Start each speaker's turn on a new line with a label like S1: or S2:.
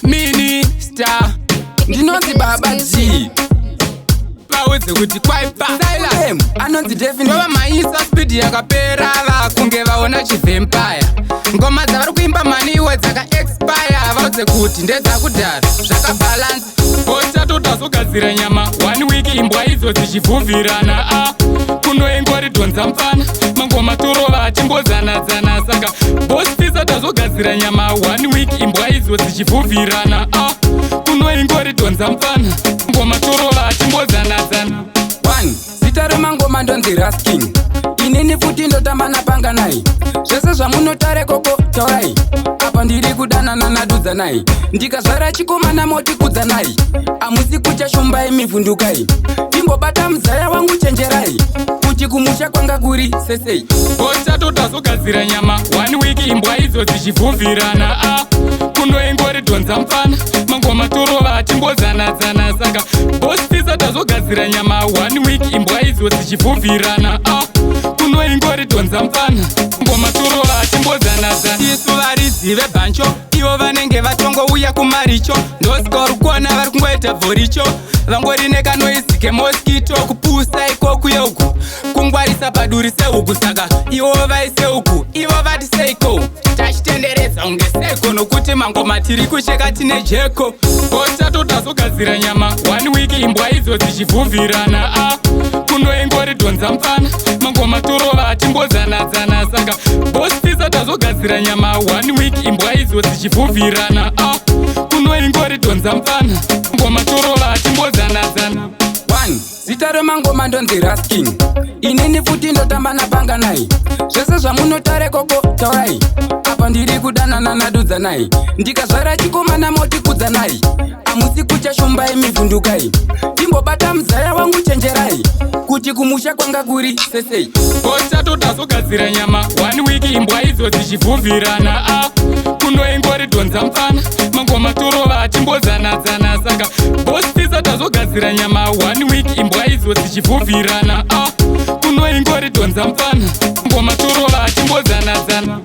S1: Minister ndinonzi baba G vauze kuti kwaipa silence anonzi definitely vava maisa speed yakapera vakunge vaona chivempire ngoma dzavari kuimba maniwe dzaka expire vauze kuti ndedzakudhara zvakabalance bota totazogadzira nyama 1 week imbwa idzo dzichivhuvhirana kunoingori dhonza mfana mangoma torova achimbozanadzana saka bosfisa tazogadzira nyama 1 week imbwa idzo dzichivhuvhirana kunoingori dhonza mfana ngoma torova achimbozanadzana 1 zita remangoma ndonzi Ras King inini futi ndotamba napanga nai zvese zvamunotare koko taurai apa ndiri kudanana nadudza nai ndikazvara chikomana moti kudza nai amusi kuchashumbai mivhundukai timbobata muzaya wangu chenjerai kuti kumusha kwanga kuri sesei bota totazogadzira nyama 1 week imbwa idzo dzichivhuvhirana kunoingori dhonza mfana mangoma torova achimbozanadzana saka bosfisa tazogadzira nyama 1 week imbwa idzo dzichivhuvhirana kunoingori dhonza mfana ngoma torova achimbozanadzana isu varidzive bhancho ivo vanenge vatongouya kumaricho ndosikori kuona vari kungoita vhoricho vangori nekanoizike moskito kupusa ikokuye uku kungwarisa paduri seuku saka ivo vaise uku ivo vati seiko tachitenderedza unge seko nokuti mangoma tiri kucheka tine jeko bota totazogadzira nyama 1 week imbwa idzo dzichivhuvhirana kunoingori dhonza mfana mangoma torova achimbozanadzana saka bosfisa tazogadzira nyama 1 week imbwa idzo dzichivhuvhirana kunoingori dhonza mfana ngoma torova achimbozanadzana 1 zita remangoma ndonzi Ras King inini futi ndotamba napanga nai zvese zvamunotare koko taurai apa ndiri kudanana nadudza nai ndikazvara chikomana moti kudza nai amusi kuchashumbai mivhundukai timbobata muzaya wangu chenjerai kuti kumusha kwanga kuri sesei bota totazogadzira nyama 1 week imbwa idzo dzichivhuvhirana kunoingori dhonza mfana mangoma torova achimbozanadzana saka bosfisa tazogadzira nyama 1 week imbwa idzo dzichivhuvhirana kunoingori dhonza mfana ngoma torova achimbozanadzana